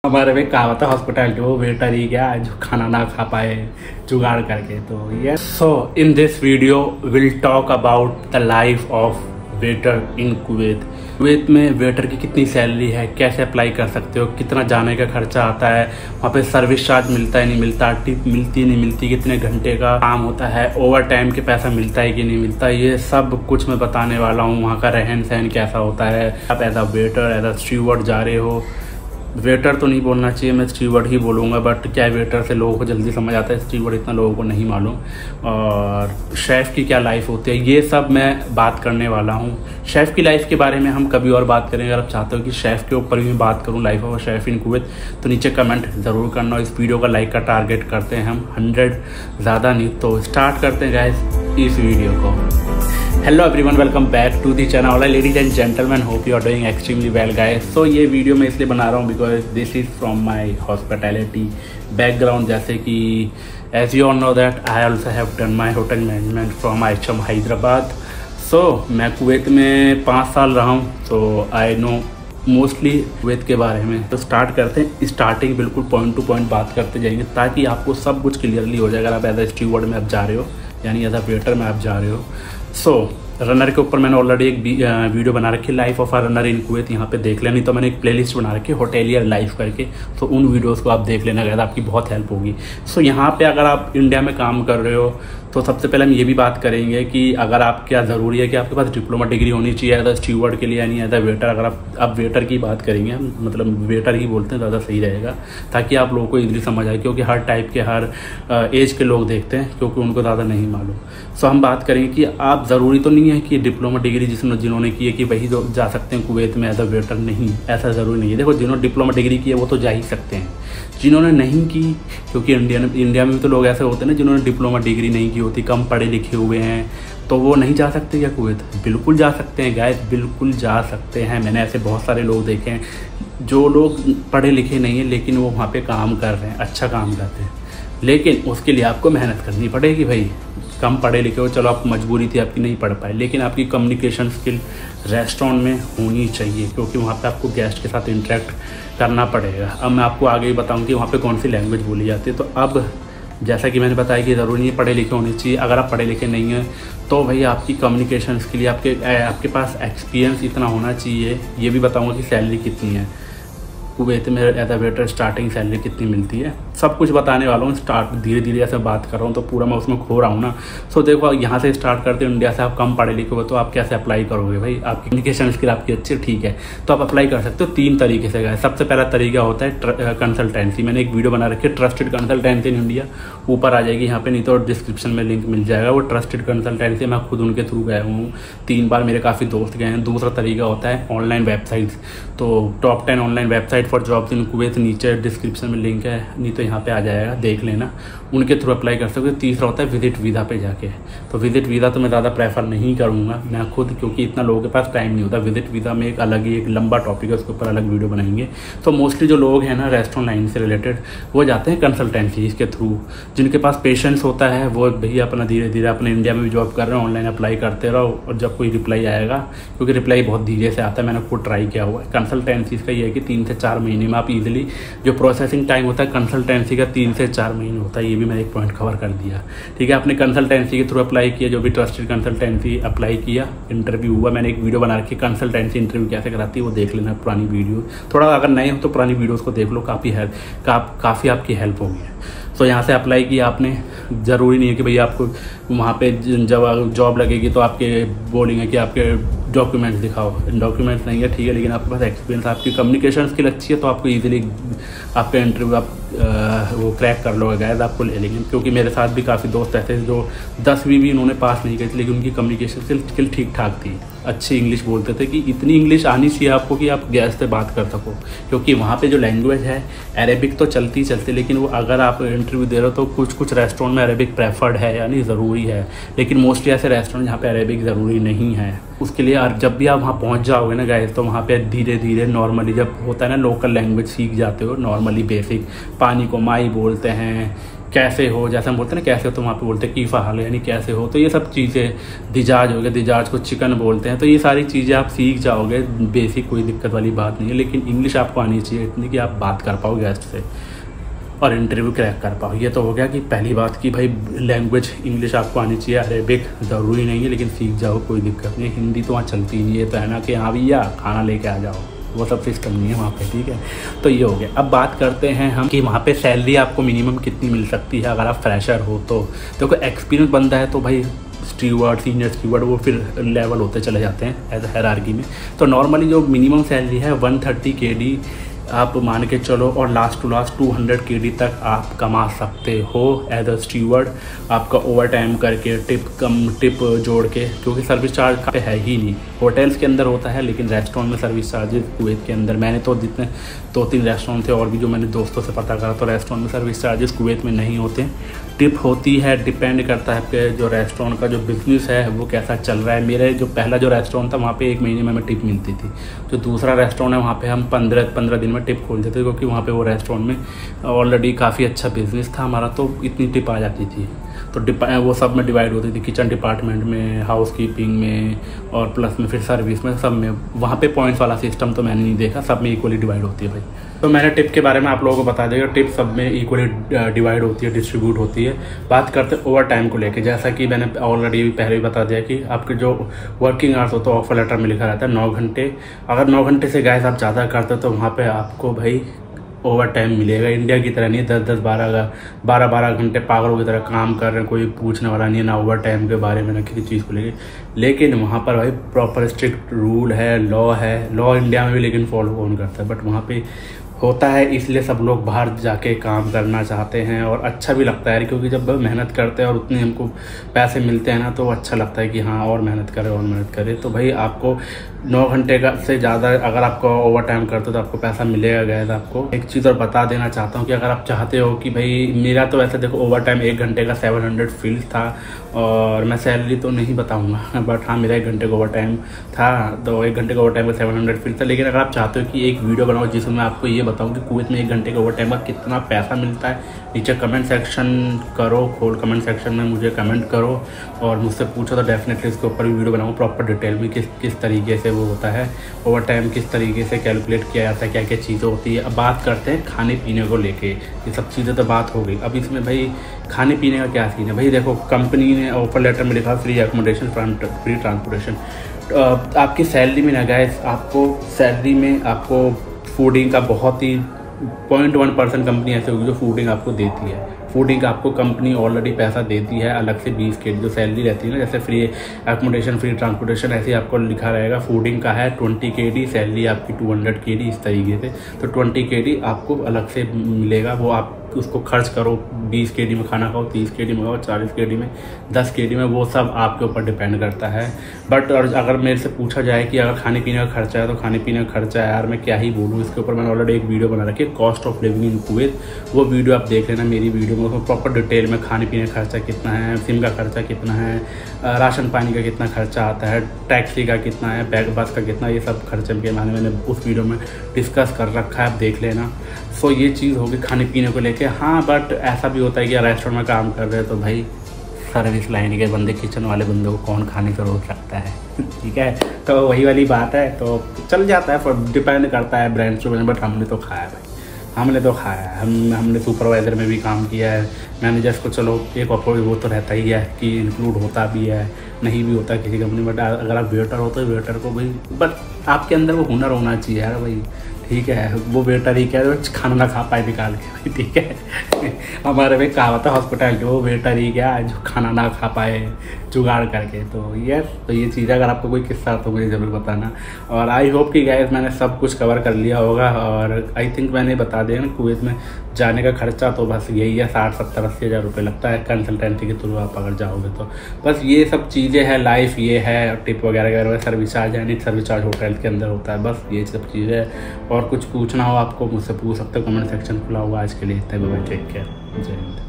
हमारे में कहावत है हॉस्पिटैलिटी, वो वेटर ही क्या जो खाना ना खा पाए जुगाड़ करके। तो ये so in this video will talk about the life of waiter in Kuwait. Kuwait में वेटर की कितनी सैलरी है, कैसे अप्लाई कर सकते हो, कितना जाने का खर्चा आता है, वहाँ पे सर्विस चार्ज मिलता है नहीं मिलता, टिप मिलती नहीं मिलती, कितने घंटे का काम होता है, ओवर टाइम के पैसा मिलता है कि नहीं मिलता, ये सब कुछ मैं बताने वाला हूँ। वहाँ का रहन सहन कैसा होता है, आप as a waiter as a steward जा रहे हो। वेटर तो नहीं बोलना चाहिए, मैं स्टीवर्ड ही बोलूँगा, बट क्या वेटर से लोगों को जल्दी समझ आता है, स्टीवर्ड इतना लोगों को नहीं मालूम। और शेफ़ की क्या लाइफ होती है, ये सब मैं बात करने वाला हूँ। शेफ़ की लाइफ के बारे में हम कभी और बात करेंगे। अगर आप चाहते हो कि शेफ़ के ऊपर भी मैं बात करूँ, life of chef in Kuwait, तो नीचे कमेंट ज़रूर करना। इस वीडियो का लाइक का टारगेट करते हैं हम 100, ज़्यादा नहीं। तो स्टार्ट करते हैं गाइस इस वीडियो को। Hello everyone, welcome back to the channel ladies and gentleman, hope you are doing extremely well guys. So ये वीडियो मैं इसलिए बना रहा हूँ because this is from my hospitality background. जैसे कि as you all know that I also have done my hotel management from IHM Hyderabad. So मैं कुवैत में 5 साल रहा हूँ, तो आई नो मोस्टली कुवैत के बारे में। तो स्टार्ट करते हैं, स्टार्टिंग बिल्कुल पॉइंट टू पॉइंट बात करते जाएंगे ताकि आपको सब कुछ क्लियरली हो जाए। अगर आप एज अ स्टीवर्ड में आप जा रहे हो, यानी एज अ वेटर में आप जा रहे हो। सो रनर के ऊपर मैंने ऑलरेडी एक वीडियो बना रखी है, life of a runner in Kuwait, यहाँ पे देख लेना। नहीं तो मैंने एक प्लेलिस्ट बना रखी है होटेलियर लाइफ करके, तो उन वीडियोस को आप देख लेना, अगर आपकी बहुत हेल्प होगी। सो यहाँ पे अगर आप इंडिया में काम कर रहे हो तो सबसे पहले हम ये भी बात करेंगे कि अगर आप क्या ज़रूरी है कि आपके पास डिप्लोमा डिग्री होनी चाहिए एज अ स्टीवर्ड के लिए, यानी एज अ वेटर। अगर आप वेटर की बात करेंगे, हम मतलब वेटर ही बोलते हैं, ज़्यादा सही रहेगा ताकि आप लोगों को इजीली समझ आए, क्योंकि हर टाइप के हर एज के लोग देखते हैं, क्योंकि उनको ज़्यादा नहीं मालूम। सो हम बात करेंगे कि आप ज़रूरी तो नहीं है कि डिप्लोमा डिग्री जिन्होंने की है कि वही जो जा सकते हैं कुवैत में एज अ वेटर। नहीं, ऐसा ज़रूरी नहीं है। देखो, जिन्होंने डिप्लोमा डिग्री की है वो तो जा ही सकते हैं, जिन्होंने नहीं की, क्योंकि इंडिया में भी तो लोग ऐसे होते हैं ना जिन्होंने डिप्लोमा डिग्री नहीं की होती, कम पढ़े लिखे हुए हैं, तो वो नहीं जा सकते क्या कुवैत? बिल्कुल जा सकते हैं गाइस, बिल्कुल जा सकते हैं। मैंने ऐसे बहुत सारे लोग देखे हैं जो लोग पढ़े लिखे नहीं हैं लेकिन वो वहाँ पे काम कर रहे हैं, अच्छा काम करते हैं, लेकिन उसके लिए आपको मेहनत करनी पड़ेगी भाई। कम पढ़े लिखे हो, चलो आप मजबूरी थी आपकी, नहीं पढ़ पाए, लेकिन आपकी कम्युनिकेशन स्किल रेस्टोरेंट में होनी चाहिए, क्योंकि वहाँ पे आपको गेस्ट के साथ इंटरेक्ट करना पड़ेगा। अब मैं आपको आगे ही बताऊँ कि वहाँ पे कौन सी लैंग्वेज बोली जाती है। तो अब जैसा कि मैंने बताया कि ज़रूरी नहीं पढ़े लिखे होने चाहिए। अगर आप पढ़े लिखे नहीं हैं तो भाई आपकी कम्युनिकेशन के लिए आपके पास एक्सपीरियंस इतना होना चाहिए। ये भी बताऊँगा कि सैलरी कितनी है कुवैत में as a waiter, starting salary कितनी मिलती है, सब कुछ बताने वाला हूँ। स्टार्ट धीरे धीरे ऐसे बात कर रहा हूँ तो पूरा मैं उसमें खो रहा हूँ ना। सो देखो, यहाँ से स्टार्ट करते हैं। इंडिया से आप कम पढ़े लिखे हो तो आप कैसे अप्लाई करोगे भाई? आपकी कम्युनिकेशन स्किल आपकी अच्छी, ठीक है, तो आप अप्लाई कर सकते हो 3 तरीके से। सबसे पहला तरीका होता है कंसल्टेंसी। मैंने एक वीडियो बना रखी है, ट्रस्टेड कंसल्टेंसी इन इंडिया, ऊपर आ जाएगी यहाँ पे, नहीं तो डिस्क्रिप्शन में लिंक मिल जाएगा। वो ट्रस्टेड कंसल्टेंसी, मैं खुद उनके थ्रू गया हूँ 3 बार, मेरे काफ़ी दोस्त गए हैं। दूसरा तरीका होता है ऑनलाइन वेबसाइट्स। तो top 10 online website for jobs in Kuwait, नीचे डिस्क्रिप्शन में लिंक है, नहीं तो यहाँ पे आ जाएगा, देख लेना, उनके थ्रू अप्लाई कर सकते हो। तीसरा होता है विजिट वीज़ा पे जाके। तो विजिट वीज़ा तो मैं ज़्यादा प्रेफर नहीं करूँगा मैं खुद, क्योंकि इतना लोगों के पास टाइम नहीं होता। विजिट वीज़ा में एक अलग ही एक लंबा टॉपिक है, उसके ऊपर अलग वीडियो बनाएंगे। तो मोस्टली जो लोग हैं ना रेस्टोरेंट लाइन से रिलेटेड, वो जाते हैं कंसल्टेंसी के थ्रू। जिनके पास पेशेंस होता है वो भैया अपना धीरे धीरे अपने इंडिया में भी जॉब कर रहे हैं, ऑनलाइन अप्लाई करते रहो, और जब कोई रिप्लाई आएगा, क्योंकि रिप्लाई बहुत धीरे से आता है, मैंने खुद ट्राई किया हुआ है। कंसल्टेंसी का ये है कि 3 से 4 महीने में आप इजीली, जो प्रोसेसिंग टाइम होता है कंसल्टेंसी का 3 से 4 महीने होता है। ये भी मैंने एक पॉइंट कवर कर दिया, ठीक है। आपने कंसल्टेंसी के थ्रू अप्लाई किया, जो भी ट्रस्टेड कंसल्टेंसी, अप्लाई किया, इंटरव्यू हुआ। मैंने एक वीडियो बना रखी है कंसल्टेंसी इंटरव्यू कैसे कराती है, वो देख लेना, पुरानी वीडियो। थोड़ा अगर नए हो तो पुरानी वीडियोज़ को देख लो, काफ़ी आपकी हेल्प होगी। तो यहाँ से अप्लाई किया आपने, ज़रूरी नहीं है कि भैया आपको वहाँ पे जब जॉब लगेगी तो आपके बोलेंगे कि आपके डॉक्यूमेंट्स दिखाओ। डॉक्यूमेंट्स नहीं है, ठीक है, लेकिन आपके पास एक्सपीरियंस, आपकी कम्युनिकेशन स्किल अच्छी है तो आपको इजीली आपका इंटरव्यू आप वो क्रैक कर लोगे गाइस, आपको ले लेंगे। क्योंकि मेरे साथ भी काफ़ी दोस्त ऐसे जो 10वीं भी उन्होंने पास नहीं की थी, लेकिन उनकी कम्युनिकेशन स्किल ठीक ठाक थी, अच्छी इंग्लिश बोलते थे, कि इतनी इंग्लिश आनी चाहिए आपको कि आप गेस्ट से बात कर सको। क्योंकि वहाँ पे जो लैंग्वेज है अरेबिक तो चलती लेकिन वो अगर आप इंटरव्यू दे रहे हो तो कुछ रेस्टोरेंट में अरेबिक प्रेफर्ड है, यानी ज़रूरी है, लेकिन मोस्टली ऐसे रेस्टोरेंट जहाँ पे अरेबिक ज़रूरी नहीं है। उसके लिए जब भी आप वहाँ पहुँच जाओगे ना गाइस, तो वहाँ पे धीरे धीरे नॉर्मली, जब होता है ना लोकल लैंग्वेज सीख जाते हो, नॉर्मली बेसिक, पानी को माई बोलते हैं, कैसे हो, जैसे हम बोलते हैं ना कैसे हो, तो वहाँ पे बोलते हैं कीफ़ा हाल, यानी कैसे हो। तो ये सब चीज़ें, दिजाज हो गया, दिजाज को चिकन बोलते हैं। तो ये सारी चीज़ें आप सीख जाओगे, बेसिक कोई दिक्कत वाली बात नहीं है। लेकिन इंग्लिश आपको आनी चाहिए इतनी कि आप बात कर पाओ गेस्ट से और इंटरव्यू क्रैक कर पाओ। ये तो हो गया कि पहली बात कि भाई लैंग्वेज इंग्लिश आपको आनी चाहिए। अरेबिक ज़रूरी नहीं है, लेकिन सीख जाओ, कोई दिक्कत नहीं। हिंदी तो वहाँ चलती नहीं है, तो है ना कि हाँ भैया खाना लेके आ जाओ, वो सब सिस्टम नहीं है वहाँ पे, ठीक है। तो ये हो गया। अब बात करते हैं हम कि वहाँ पे सैलरी आपको मिनिमम कितनी मिल सकती है अगर आप फ्रेशर हो। तो देखो एक्सपीरियंस बनता है तो भाई स्टीवर्ड, सीनियर स्टीवर्ड, वो फिर लेवल होते चले जाते हैं एज हायरार्की में। तो नॉर्मली जो मिनिमम सैलरी है 130 KD आप मान के चलो, और लास्ट टू लास्ट 200 KD तक आप कमा सकते हो एज अ स्टीवर्ड। आपका ओवर टाइम करके टिप जोड़ के, क्योंकि सर्विस चार्ज है ही नहीं। होटल्स के अंदर होता है, लेकिन रेस्टोरेंट में सर्विस चार्जेस कुवैत के अंदर, मैंने तो जितने 2-3 रेस्टोरेंट थे और भी जो मैंने दोस्तों से पता करा, तो रेस्टोरेंट में सर्विस चार्जेस कुवैत में नहीं होते। टिप होती है, डिपेंड करता है कि जो रेस्टोरेंट का जो बिज़नेस है वो कैसा चल रहा है। मेरे जो पहला जो रेस्टोरेंट था वहाँ पे 1 महीने में हमें टिप मिलती थी। जो दूसरा रेस्टोरेंट है वहाँ पे हम 15 दिन में टिप खोलते थे, क्योंकि वहाँ पे वो रेस्टोरेंट में ऑलरेडी काफ़ी अच्छा बिजनेस था हमारा, तो इतनी टिप आ जाती थी। तो वो सब में डिवाइड होती थी, किचन डिपार्टमेंट में, हाउस कीपिंग में, और प्लस में फिर सर्विस में, सब में। वहाँ पे पॉइंट्स वाला सिस्टम तो मैंने नहीं देखा, सब में इक्वली डिवाइड होती है भाई। तो मैंने टिप के बारे में आप लोगों को बता देगा, टिप सब में इक्वली डिवाइड होती है, डिस्ट्रीब्यूट होती है। बात करते हैं ओवर टाइम को लेके, जैसा कि मैंने ऑलरेडी पहले ही बता दिया कि आपके जो वर्किंग आवर्स होता है ऑफर लेटर में लिखा रहता है 9 घंटे। अगर 9 घंटे से गाइस आप ज़्यादा करते हो तो वहाँ पे आपको भाई ओवर टाइम मिलेगा। इंडिया की तरह नहीं 10-10, 12 घंटे पागलों की तरह काम कर रहे हैं, कोई पूछने वाला नहीं है ना ओवर टाइम के बारे में ना किसी चीज़ को लेके। लेकिन वहाँ पर भाई प्रॉपर स्ट्रिक्ट रूल है, लॉ इंडिया में भी लेकिन फॉलो कौन करता है, बट वहाँ पे होता है। इसलिए सब लोग बाहर जाके काम करना चाहते हैं, और अच्छा भी लगता है, क्योंकि जब मेहनत करते हैं और उतने हमको पैसे मिलते हैं ना, तो अच्छा लगता है कि हाँ और मेहनत करें। तो भाई आपको 9 घंटे का से ज़्यादा अगर आपको ओवर टाइम करते हो तो आपको पैसा मिलेगा। गया आपको एक चीज़ और बता देना चाहता हूँ कि अगर आप चाहते हो कि भाई, मेरा तो वैसे देखो ओवर टाइम 1 घंटे का 700 फील्ड था, और मैं सैलरी तो नहीं बताऊँगा, बट हाँ मेरा 1 घंटे का ओवर टाइम था, तो 1 घंटे का ओवर टाइम का 700 फील्ड था। लेकिन अगर आप चाहते हो कि एक वीडियो बनाओ जिसमें मैं आपको ये बताऊँ कि कुवैत में 1 घंटे का ओवर टाइम का कितना पैसा मिलता है, नीचे कमेंट सेक्शन करो, कमेंट सेक्शन में मुझे कमेंट करो और मुझसे पूछो, तो डेफिनेटली इसके ऊपर भी वीडियो बनाऊँ प्रॉपर डिटेल में, किस तरीके से वो होता है ओवर टाइम, किस तरीके से कैलकुलेट किया जाता है, क्या क्या चीज़ें होती है। अब बात करते हैं खाने पीने को लेके। ये सब चीज़ें तो बात हो गई। अब इसमें भाई खाने पीने का क्या सीन है भाई, देखो कंपनी ने ऑफर लेटर में लिखा फ्री एकोमोडेशन, फ्री ट्रांसपोर्टेशन। आपकी सैलरी में ना गाइस, आपको सैलरी में आपको फूडिंग का बहुत ही 0.1% कंपनी ऐसे होगी जो फूडिंग आपको देती है। फूडिंग का आपको कंपनी ऑलरेडी पैसा देती है अलग से 20 KD जो सैलरी रहती है ना, जैसे फ्री एकोमोडेशन, फ्री ट्रांसपोर्टेशन, ऐसे ही आपको लिखा रहेगा। फूडिंग का है 20 KD, सैलरी आपकी 200 KD, इस तरीके से। तो 20 KD आपको अलग से मिलेगा, वो आप उसको खर्च करो, 20 KD में खाना खाओ, 30 KD में खाओ, 40 KD में, 10 KD में, वो सब आपके ऊपर डिपेंड करता है। बट अगर मेरे से पूछा जाए कि अगर खाने पीने का खर्चा है, तो खाने पीने का खर्चा है यार मैं क्या ही बोलूँ, इसके ऊपर मैंने ऑलरेडी एक वीडियो बना रखी है, cost of living in Kuwait. वो वीडियो आप देख लेना मेरी वीडियो में, उसमें प्रॉपर डिटेल में खाने पीने का खर्चा कितना है, सिम का खर्चा कितना है, राशन पानी का कितना खर्चा आता है, टैक्सी का कितना है, बैग बस का कितना, ये सब खर्चे के बारे में मैंने उस वीडियो में डिस्कस कर रखा है, आप देख लेना। सो ये चीज़ होगी खाने पीने को लेके। हाँ बट ऐसा भी होता है कि रेस्टोरेंट में काम कर रहे हैं तो भाई सर्विस लाइन के बंदे, किचन वाले बंदे को कौन खाने से रोक सकता है, ठीक है। तो वही वाली बात है, तो चल जाता है, डिपेंड करता है ब्रांड टू ब्रांड। बट हमने तो खाया भाई, हमने तो खाया है। हमने सुपरवाइज़र में भी काम किया है, मैनेजर्स को चलो एक ऑफर वो तो रहता ही है कि इंक्लूड होता भी है, नहीं भी होता किसी कंपनी। बट अगर आप वेटर हो तो वेटर को भाई, बट आपके अंदर वो हुनर होना चाहिए यार भाई, ठीक है। वो वेटर ही क्या है खाना ना खा पाए निकाल के, ठीक है। हमारे में कहावत है हॉस्पिटल, वो वेटर ही क्या जो खाना ना खा पाए जुगाड़ करके। तो ये चीज़ अगर आपको कोई किस्सा तो मुझे ज़रूर बताना। और आई होप कि गाइस मैंने सब कुछ कवर कर लिया होगा। और आई थिंक मैंने बता दिया ना, कुवैत में जाने का खर्चा तो बस यही है, 60, 70, 80 हज़ार रुपये लगता है कंसल्टेंसी के थ्रू आप अगर जाओगे तो। बस ये सब चीज़ें हैं, लाइफ ये है, टिप वगैरह सर्विस चार्ज है, नहीं सर्विस चार्ज होटल के अंदर होता है, बस ये सब चीज़ें। और कुछ पूछना हो आपको मुझसे पूछ सकते हो, कमेंट सेक्शन खुला हुआ आज के लिए। तब टेक केयर, जय हिंद।